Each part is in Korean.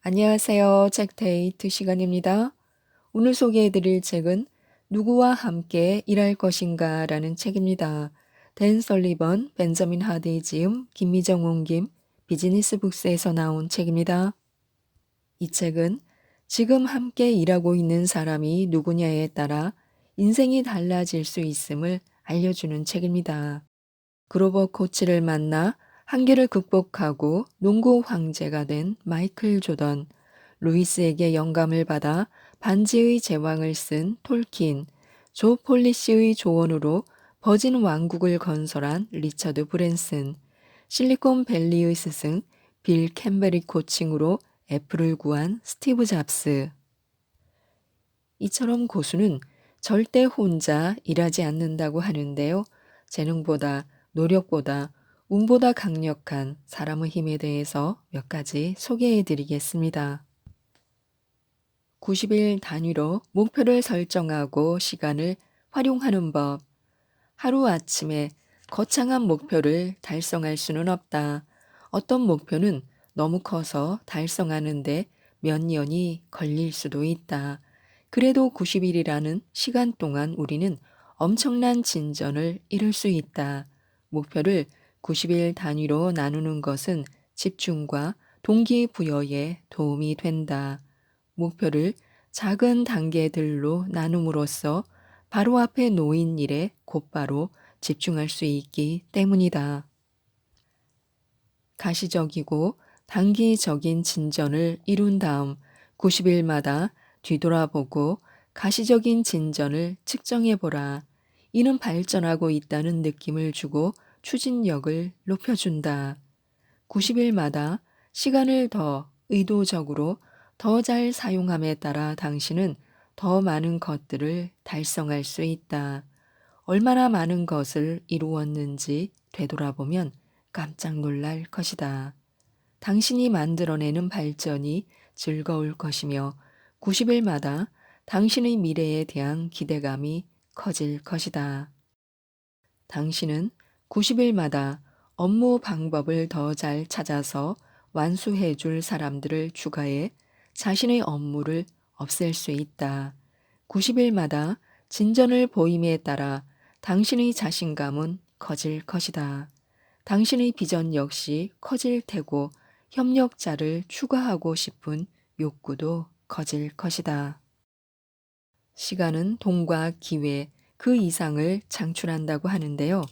안녕하세요. 책데이트 시간입니다. 오늘 소개해드릴 책은 누구와 함께 일할 것인가 라는 책입니다. 댄 설리번, 벤저민 하디 지음, 김미정 옮김, 비즈니스 북스에서 나온 책입니다. 이 책은 지금 함께 일하고 있는 사람이 누구냐에 따라 인생이 달라질 수 있음을 알려주는 책입니다. 그로버 코치를 만나 한계를 극복하고 농구 황제가 된 마이클 조던, 루이스에게 영감을 받아 반지의 제왕을 쓴 톨킨, 조 폴리시의 조언으로 버진 왕국을 건설한 리처드 브랜슨, 실리콘밸리의 스승 빌 캠벨의 코칭으로 애플을 구한 스티브 잡스. 이처럼 고수는 절대 혼자 일하지 않는다고 하는데요. 재능보다 노력보다 운보다 강력한 사람의 힘에 대해서 몇 가지 소개해 드리겠습니다. 90일 단위로 목표를 설정하고 시간을 활용하는 법. 하루아침에 거창한 목표를 달성할 수는 없다. 어떤 목표는 너무 커서 달성하는데 몇 년이 걸릴 수도 있다. 그래도 90일이라는 시간 동안 우리는 엄청난 진전을 이룰 수 있다. 목표를 90일 단위로 나누는 것은 집중과 동기부여에 도움이 된다. 목표를 작은 단계들로 나눔으로써 바로 앞에 놓인 일에 곧바로 집중할 수 있기 때문이다. 가시적이고 단기적인 진전을 이룬 다음 90일마다 뒤돌아보고 가시적인 진전을 측정해보라. 이는 발전하고 있다는 느낌을 주고 추진력을 높여준다. 90일마다 시간을 더 의도적으로 더 잘 사용함에 따라 당신은 더 많은 것들을 달성할 수 있다. 얼마나 많은 것을 이루었는지 되돌아보면 깜짝 놀랄 것이다. 당신이 만들어내는 발전이 즐거울 것이며 90일마다 당신의 미래에 대한 기대감이 커질 것이다. 당신은 90일마다 업무 방법을 더 잘 찾아서 완수해 줄 사람들을 추가해 자신의 업무를 없앨 수 있다. 90일마다 진전을 보임에 따라 당신의 자신감은 커질 것이다. 당신의 비전 역시 커질 테고 협력자를 추가하고 싶은 욕구도 커질 것이다. 시간은 돈과 기회, 그 이상을 창출한다고 하는데요.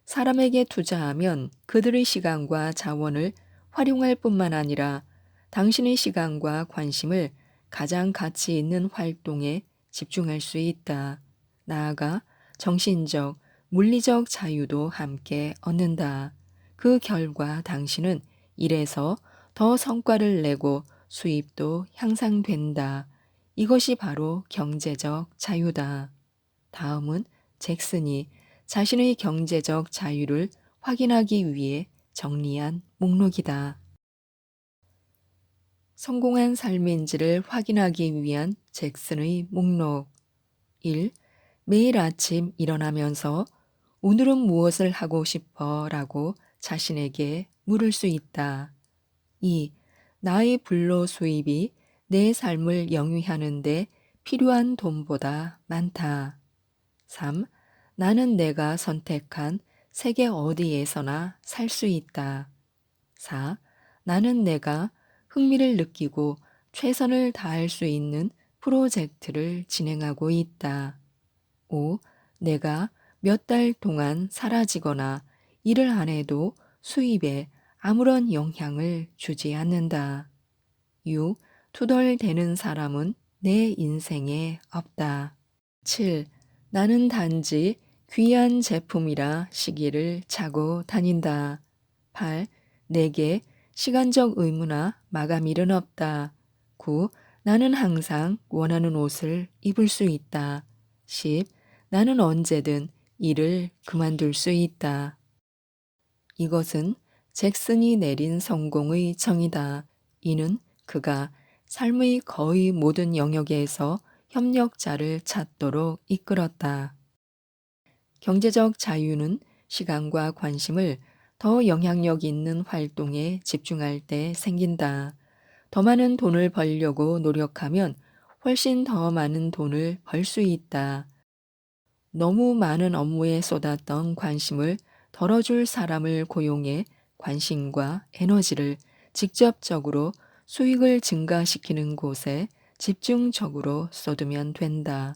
사람에게 투자하면 그들의 시간과 자원을 활용할 뿐만 아니라 당신의 시간과 관심을 가장 가치 있는 활동에 집중할 수 있다. 나아가 정신적, 물리적 자유도 함께 얻는다. 그 결과 당신은 일에서 더 성과를 내고 수입도 향상된다. 이것이 바로 경제적 자유다. 다음은 잭슨이 자신의 경제적 자유를 확인하기 위해 정리한 목록이다. 성공한 삶인지를 확인하기 위한 잭슨의 목록. 1. 매일 아침 일어나면서 오늘은 무엇을 하고 싶어? 라고 자신에게 물을 수 있다. 2. 나의 불로 수입이 내 삶을 영위하는데 필요한 돈보다 많다. 3. 나는 내가 선택한 세계 어디에서나 살 수 있다. 4. 나는 내가 흥미를 느끼고 최선을 다할 수 있는 프로젝트를 진행하고 있다. 5. 내가 몇 달 동안 사라지거나 일을 안 해도 수입에 아무런 영향을 주지 않는다. 6. 투덜대는 사람은 내 인생에 없다. 7. 나는 단지 귀한 제품이라 시기를 차고 다닌다. 8. 내게 시간적 의무나 마감일은 없다. 9. 나는 항상 원하는 옷을 입을 수 있다. 10. 나는 언제든 일을 그만둘 수 있다. 이것은 잭슨이 내린 성공의 정의다. 이는 그가 삶의 거의 모든 영역에서 협력자를 찾도록 이끌었다. 경제적 자유는 시간과 관심을 더 영향력 있는 활동에 집중할 때 생긴다. 더 많은 돈을 벌려고 노력하면 훨씬 더 많은 돈을 벌 수 있다. 너무 많은 업무에 쏟았던 관심을 덜어줄 사람을 고용해 관심과 에너지를 직접적으로 수익을 증가시키는 곳에 집중적으로 쏟으면 된다.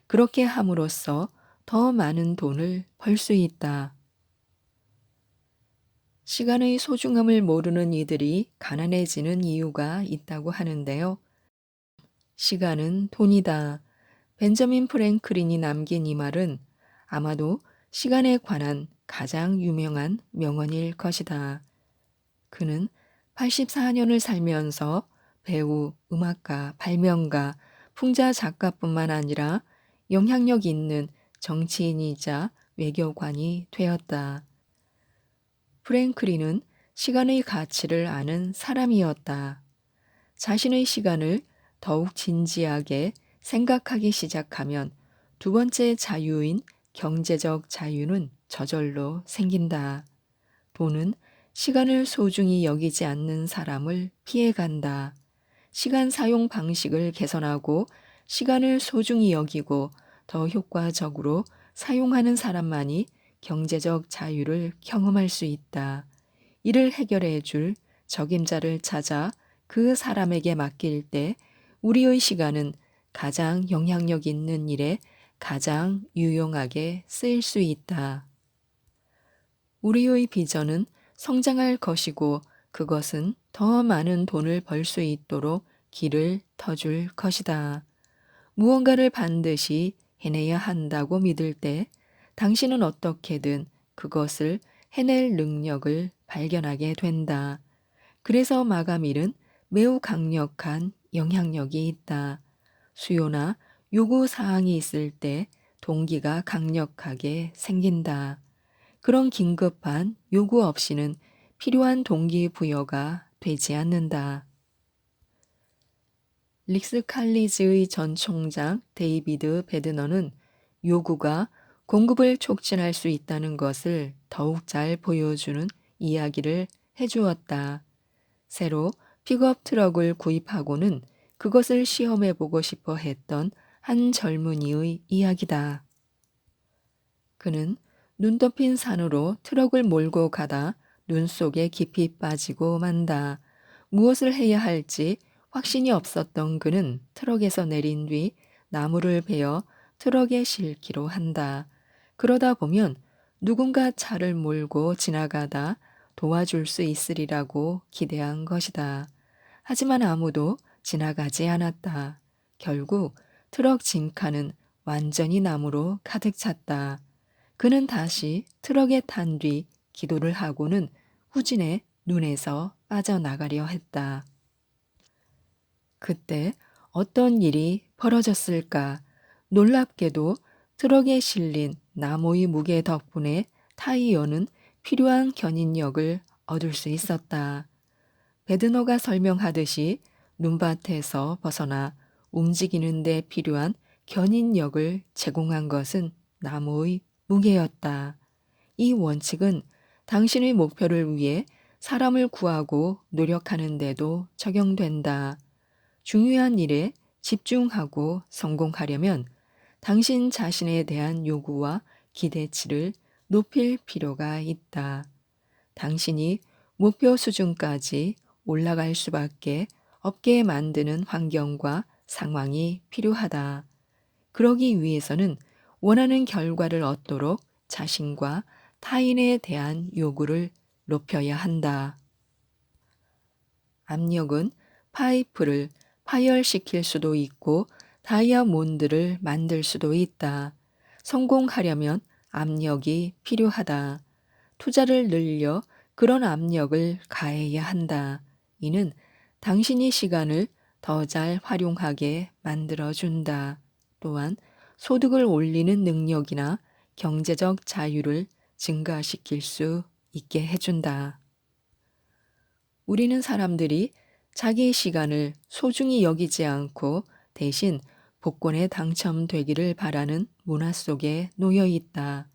그렇게 함으로써 더 많은 돈을 벌 수 있다. 시간의 소중함을 모르는 이들이 가난해지는 이유가 있다고 하는데요. 시간은 돈이다. 벤저민 프랭클린이 남긴 이 말은 아마도 시간에 관한 가장 유명한 명언일 것이다. 그는 84년을 살면서 배우, 음악가, 발명가, 풍자 작가뿐만 아니라 영향력 있는 정치인이자 외교관이 되었다. 프랭클린은 시간의 가치를 아는 사람이었다. 자신의 시간을 더욱 진지하게 생각하기 시작하면 두 번째 자유인 경제적 자유는 저절로 생긴다. 돈은 시간을 소중히 여기지 않는 사람을 피해간다. 시간 사용 방식을 개선하고 시간을 소중히 여기고 더 효과적으로 사용하는 사람만이 경제적 자유를 경험할 수 있다. 이를 해결해 줄 적임자를 찾아 그 사람에게 맡길 때 우리의 시간은 가장 영향력 있는 일에 가장 유용하게 쓰일 수 있다. 우리의 비전은 성장할 것이고 그것은 더 많은 돈을 벌 수 있도록 길을 터줄 것이다. 무언가를 반드시 해내야 한다고 믿을 때 당신은 어떻게든 그것을 해낼 능력을 발견하게 된다. 그래서 마감일은 매우 강력한 영향력이 있다. 수요나 요구 사항이 있을 때 동기가 강력하게 생긴다. 그런 긴급한 요구 없이는 필요한 동기부여가 되지 않는다. 릭스 칼리지의 전 총장 데이비드 베드너는 요구가 공급을 촉진할 수 있다는 것을 더욱 잘 보여주는 이야기를 해주었다. 새로 픽업 트럭을 구입하고는 그것을 시험해 보고 싶어 했던 한 젊은이의 이야기다. 그는 눈 덮인 산으로 트럭을 몰고 가다 눈 속에 깊이 빠지고 만다. 무엇을 해야 할지 확신이 없었던 그는 트럭에서 내린 뒤 나무를 베어 트럭에 실기로 한다. 그러다 보면 누군가 차를 몰고 지나가다 도와줄 수 있으리라고 기대한 것이다. 하지만 아무도 지나가지 않았다. 결국 트럭 짐칸은 완전히 나무로 가득 찼다. 그는 다시 트럭에 탄 뒤 기도를 하고는 후진의 눈에서 빠져나가려 했다. 그때 어떤 일이 벌어졌을까? 놀랍게도 트럭에 실린 나무의 무게 덕분에 타이어는 필요한 견인력을 얻을 수 있었다. 베드너가 설명하듯이 눈밭에서 벗어나 움직이는 데 필요한 견인력을 제공한 것은 나무의 무게였다. 이 원칙은 당신의 목표를 위해 사람을 구하고 노력하는 데도 적용된다. 중요한 일에 집중하고 성공하려면 당신 자신에 대한 요구와 기대치를 높일 필요가 있다. 당신이 목표 수준까지 올라갈 수밖에 없게 만드는 환경과 상황이 필요하다. 그러기 위해서는 원하는 결과를 얻도록 자신과 타인에 대한 요구를 높여야 한다. 압력은 파이프를 파열시킬 수도 있고 다이아몬드를 만들 수도 있다. 성공하려면 압력이 필요하다. 투자를 늘려 그런 압력을 가해야 한다. 이는 당신이 시간을 더 잘 활용하게 만들어준다. 또한 소득을 올리는 능력이나 경제적 자유를 증가시킬 수 있게 해준다. 우리는 사람들이 자기 시간을 소중히 여기지 않고 대신 복권에 당첨되기를 바라는 문화 속에 놓여 있다.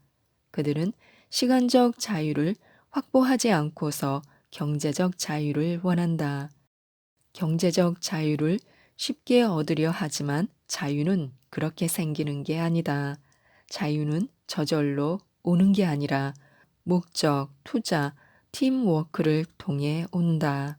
그들은 시간적 자유를 확보하지 않고서 경제적 자유를 원한다. 경제적 자유를 쉽게 얻으려 하지만 자유는 그렇게 생기는 게 아니다. 자유는 저절로 오는 게 아니라 목적, 투자, 팀워크를 통해 온다.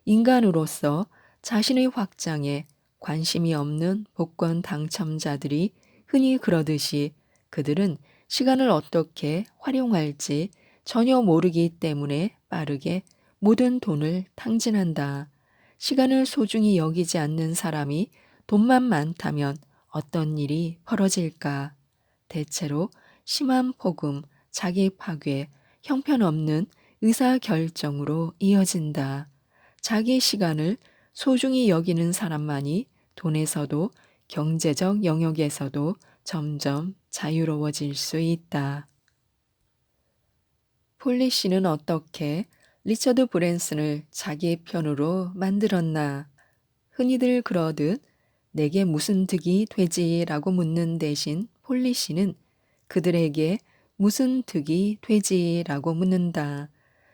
인간으로서 자신의 확장에 관심이 없는 복권 당첨자들이 흔히 그러듯이 그들은 시간을 어떻게 활용할지 전혀 모르기 때문에 빠르게 모든 돈을 탕진한다. 시간을 소중히 여기지 않는 사람이 돈만 많다면 어떤 일이 벌어질까? 대체로 심한 폭음, 자기 파괴, 형편없는 의사결정으로 이어진다. 자기 시간을 소중히 여기는 사람만이 돈에서도 경제적 영역에서도 점점 자유로워질 수 있다. 폴리시는 어떻게 리처드 브랜슨을 자기 편으로 만들었나? 흔히들 그러듯 내게 무슨 득이 되지라고 묻는 대신 폴리시는 그들에게 무슨 득이 되지라고 묻는다.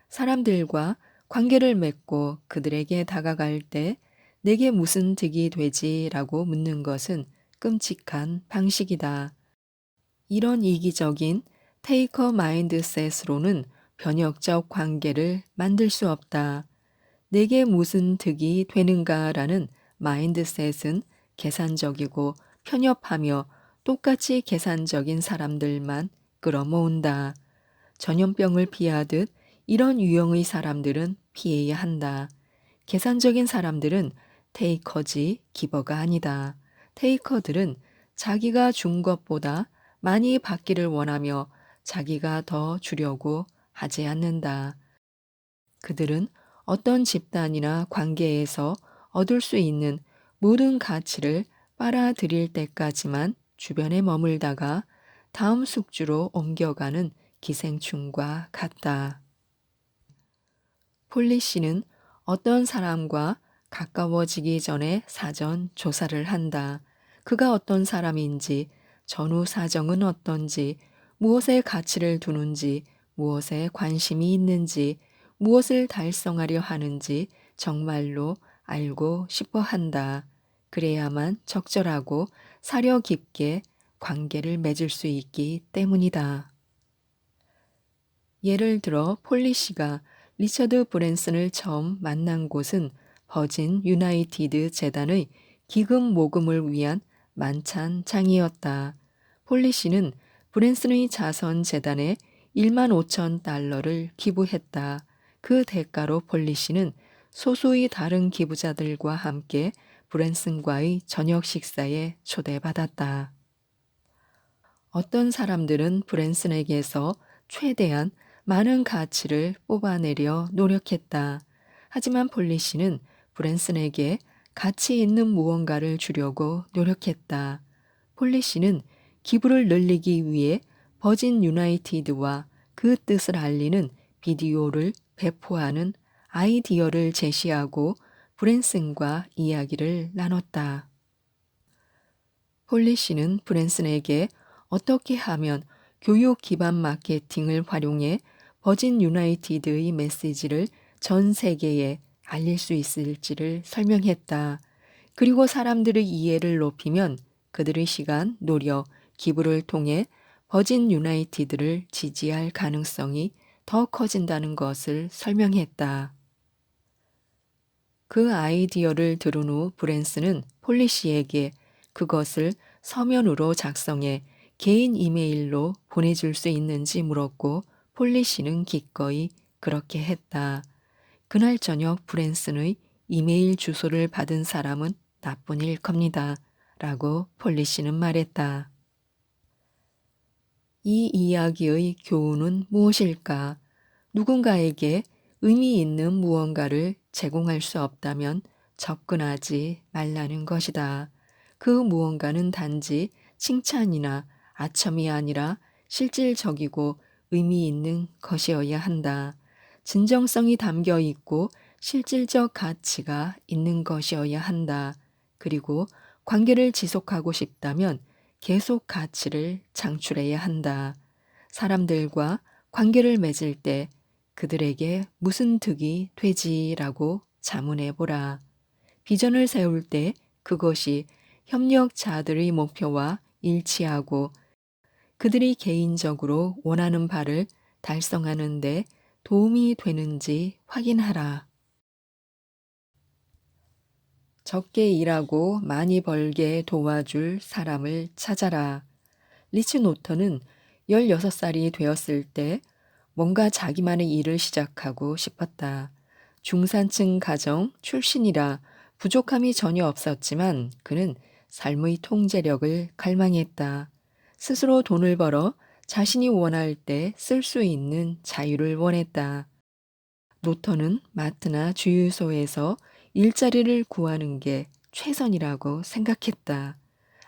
사람들과 관계를 맺고 그들에게 다가갈 때 내게 무슨 득이 되지라고 묻는 것은 끔찍한 방식이다. 이런 이기적인 테이커 마인드셋으로는 변혁적 관계를 만들 수 없다. 내게 무슨 득이 되는가라는 마인드셋은 계산적이고 편협하며 똑같이 계산적인 사람들만 끌어모은다. 전염병을 피하듯 이런 유형의 사람들은 피해야 한다. 계산적인 사람들은 테이커지 기버가 아니다. 테이커들은 자기가 준 것보다 많이 받기를 원하며 자기가 더 주려고 하지 않는다. 그들은 어떤 집단이나 관계에서 얻을 수 있는 모든 가치를 빨아들일 때까지만 주변에 머물다가 다음 숙주로 옮겨가는 기생충과 같다. 폴리시는 어떤 사람과 가까워지기 전에 사전 조사를 한다. 그가 어떤 사람인지, 전후 사정은 어떤지, 무엇에 가치를 두는지, 무엇에 관심이 있는지, 무엇을 달성하려 하는지 정말로 알고 싶어 한다. 그래야만 적절하고 사려 깊게 관계를 맺을 수 있기 때문이다. 예를 들어 폴리시가 리처드 브랜슨을 처음 만난 곳은 버진 유나이티드 재단의 기금 모금을 위한 만찬장이었다. 폴리시는 브랜슨의 자선 재단에 1만 5천 달러를 기부했다. 그 대가로 폴리시는 소수의 다른 기부자들과 함께 브랜슨과의 저녁 식사에 초대받았다. 어떤 사람들은 브랜슨에게서 최대한 많은 가치를 뽑아내려 노력했다. 하지만 폴리시는 브랜슨에게 가치 있는 무언가를 주려고 노력했다. 폴리시는 기부를 늘리기 위해 버진 유나이티드와 그 뜻을 알리는 비디오를 배포하는 아이디어를 제시하고 브랜슨과 이야기를 나눴다. 폴리시는 브랜슨에게 어떻게 하면 교육 기반 마케팅을 활용해 버진 유나이티드의 메시지를 전 세계에 알릴 수 있을지를 설명했다. 그리고 사람들의 이해를 높이면 그들의 시간, 노력, 기부를 통해 버진 유나이티드를 지지할 가능성이 더 커진다는 것을 설명했다. 그 아이디어를 들은 후 브랜슨은 폴리시에게 그것을 서면으로 작성해 개인 이메일로 보내줄 수 있는지 물었고 폴리시는 기꺼이 그렇게 했다. 그날 저녁 브랜슨의 이메일 주소를 받은 사람은 나뿐일 겁니다. 라고 폴리시는 말했다. 이 이야기의 교훈은 무엇일까? 누군가에게 의미 있는 무언가를 제공할 수 없다면 접근하지 말라는 것이다. 그 무언가는 단지 칭찬이나 아첨이 아니라 실질적이고 의미 있는 것이어야 한다. 진정성이 담겨 있고 실질적 가치가 있는 것이어야 한다. 그리고 관계를 지속하고 싶다면 계속 가치를 창출해야 한다. 사람들과 관계를 맺을 때 그들에게 무슨 득이 되지라고 자문해 보라. 비전을 세울 때 그것이 협력자들의 목표와 일치하고 그들이 개인적으로 원하는 바를 달성하는 데 도움이 되는지 확인하라. 적게 일하고 많이 벌게 도와줄 사람을 찾아라. 리치 노턴은 16살이 되었을 때 뭔가 자기만의 일을 시작하고 싶었다. 중산층 가정 출신이라 부족함이 전혀 없었지만 그는 삶의 통제력을 갈망했다. 스스로 돈을 벌어 자신이 원할 때 쓸 수 있는 자유를 원했다. 노턴은 마트나 주유소에서 일자리를 구하는 게 최선이라고 생각했다.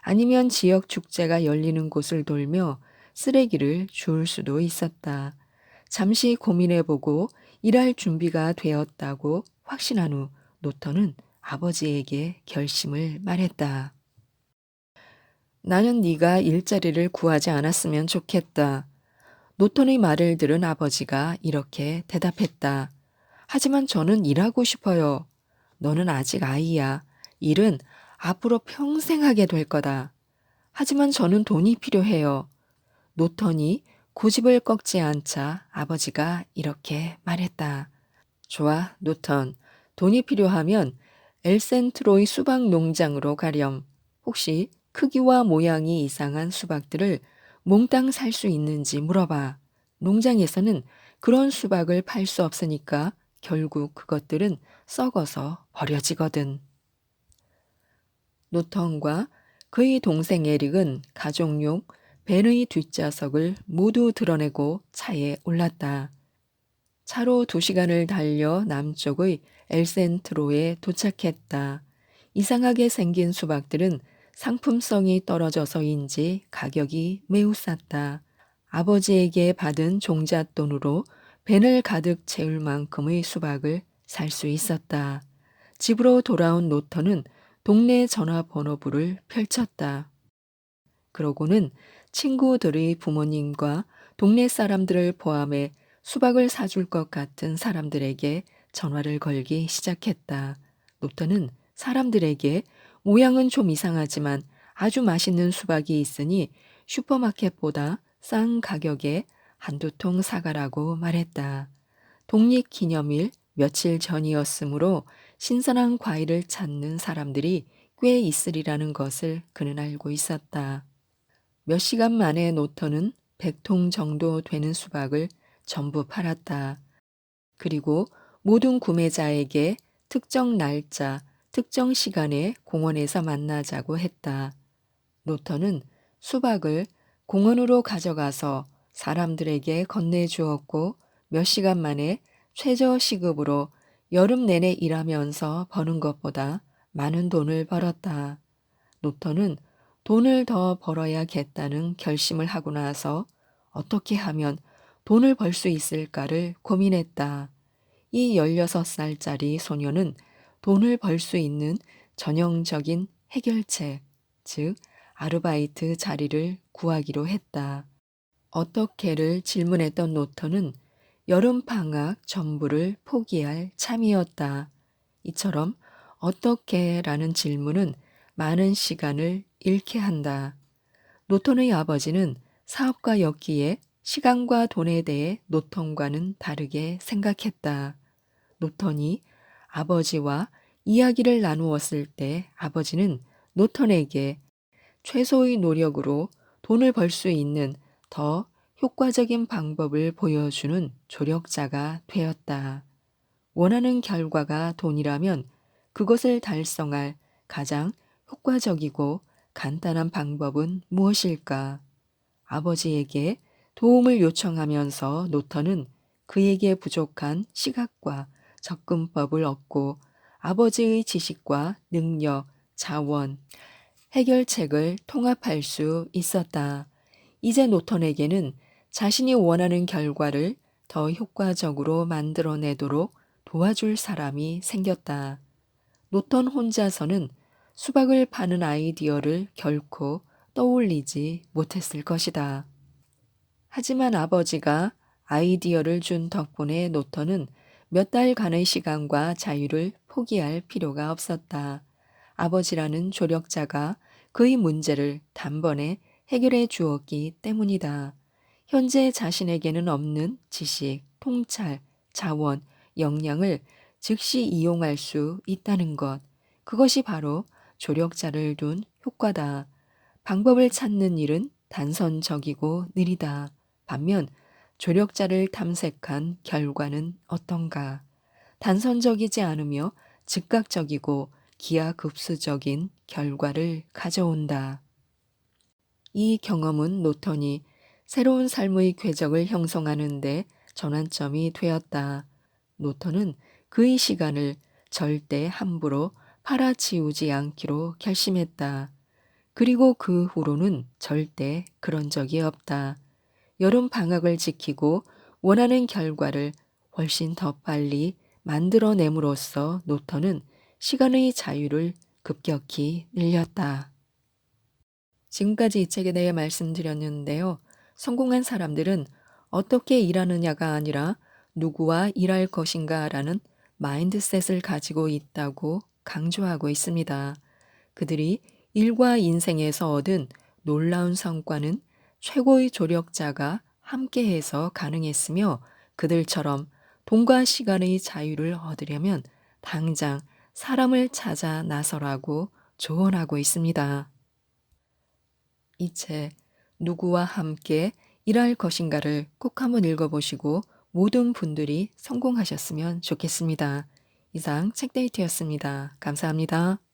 아니면 지역 축제가 열리는 곳을 돌며 쓰레기를 주울 수도 있었다. 잠시 고민해보고 일할 준비가 되었다고 확신한 후 노턴은 아버지에게 결심을 말했다. 나는 네가 일자리를 구하지 않았으면 좋겠다. 노턴의 말을 들은 아버지가 이렇게 대답했다. 하지만 저는 일하고 싶어요. 너는 아직 아이야. 일은 앞으로 평생 하게 될 거다. 하지만 저는 돈이 필요해요. 노턴이 고집을 꺾지 않자 아버지가 이렇게 말했다. 좋아, 노턴. 돈이 필요하면 엘센트로의 수박 농장으로 가렴. 혹시 크기와 모양이 이상한 수박들을 몽땅 살 수 있는지 물어봐. 농장에서는 그런 수박을 팔 수 없으니까 결국 그것들은 썩어서 버려지거든. 노턴과 그의 동생 에릭은 가족용 벤의 뒷좌석을 모두 드러내고 차에 올랐다. 차로 2시간을 달려 남쪽의 엘센트로에 도착했다. 이상하게 생긴 수박들은 상품성이 떨어져서인지 가격이 매우 쌌다. 아버지에게 받은 종잣돈으로 벤을 가득 채울 만큼의 수박을 살 수 있었다. 집으로 돌아온 노턴은 동네 전화번호부를 펼쳤다. 그러고는 친구들의 부모님과 동네 사람들을 포함해 수박을 사줄 것 같은 사람들에게 전화를 걸기 시작했다. 노턴은 사람들에게 모양은 좀 이상하지만 아주 맛있는 수박이 있으니 슈퍼마켓보다 싼 가격에 한두 통 사가라고 말했다. 독립기념일 며칠 전이었으므로 신선한 과일을 찾는 사람들이 꽤 있으리라는 것을 그는 알고 있었다. 몇 시간 만에 노턴은 100통 정도 되는 수박을 전부 팔았다. 그리고 모든 구매자에게 특정 날짜, 특정 시간에 공원에서 만나자고 했다. 노턴은 수박을 공원으로 가져가서 사람들에게 건네주었고 몇 시간 만에 최저 시급으로 여름 내내 일하면서 버는 것보다 많은 돈을 벌었다. 노턴은 돈을 더 벌어야겠다는 결심을 하고 나서 어떻게 하면 돈을 벌 수 있을까를 고민했다. 이 16살짜리 소녀는 돈을 벌 수 있는 전형적인 해결책, 즉 아르바이트 자리를 구하기로 했다. 어떻게를 질문했던 노턴은 여름 방학 전부를 포기할 참이었다. 이처럼 어떻게라는 질문은 많은 시간을 잃게 한다. 노턴의 아버지는 사업가였기에 시간과 돈에 대해 노턴과는 다르게 생각했다. 노턴이 아버지와 이야기를 나누었을 때 아버지는 노턴에게 최소의 노력으로 돈을 벌 수 있는 더 효과적인 방법을 보여주는 조력자가 되었다. 원하는 결과가 돈이라면 그것을 달성할 가장 효과적이고 간단한 방법은 무엇일까? 아버지에게 도움을 요청하면서 노턴은 그에게 부족한 시각과 접근법을 얻고 아버지의 지식과 능력, 자원, 해결책을 통합할 수 있었다. 이제 노턴에게는 자신이 원하는 결과를 더 효과적으로 만들어내도록 도와줄 사람이 생겼다. 노턴 혼자서는 수박을 파는 아이디어를 결코 떠올리지 못했을 것이다. 하지만 아버지가 아이디어를 준 덕분에 노턴은 몇 달간의 시간과 자유를 포기할 필요가 없었다. 아버지라는 조력자가 그의 문제를 단번에 해결해 주었기 때문이다. 현재 자신에게는 없는 지식, 통찰, 자원, 역량을 즉시 이용할 수 있다는 것. 그것이 바로 조력자를 둔 효과다. 방법을 찾는 일은 단선적이고 느리다. 반면 조력자를 탐색한 결과는 어떤가? 단선적이지 않으며 즉각적이고 기하급수적인 결과를 가져온다. 이 경험은 노턴이 새로운 삶의 궤적을 형성하는 데 전환점이 되었다. 노턴은 그의 시간을 절대 함부로 팔아치우지 않기로 결심했다. 그리고 그 후로는 절대 그런 적이 없다. 여름 방학을 지키고 원하는 결과를 훨씬 더 빨리 만들어냄으로써 노턴은 시간의 자유를 급격히 늘렸다. 지금까지 이 책에 대해 말씀드렸는데요. 성공한 사람들은 어떻게 일하느냐가 아니라 누구와 일할 것인가라는 마인드셋을 가지고 있다고 강조하고 있습니다. 그들이 일과 인생에서 얻은 놀라운 성과는 최고의 조력자가 함께해서 가능했으며 그들처럼 돈과 시간의 자유를 얻으려면 당장 사람을 찾아 나서라고 조언하고 있습니다. 이 책 누구와 함께 일할 것인가를 꼭 한번 읽어보시고 모든 분들이 성공하셨으면 좋겠습니다. 이상 책데이트였습니다. 감사합니다.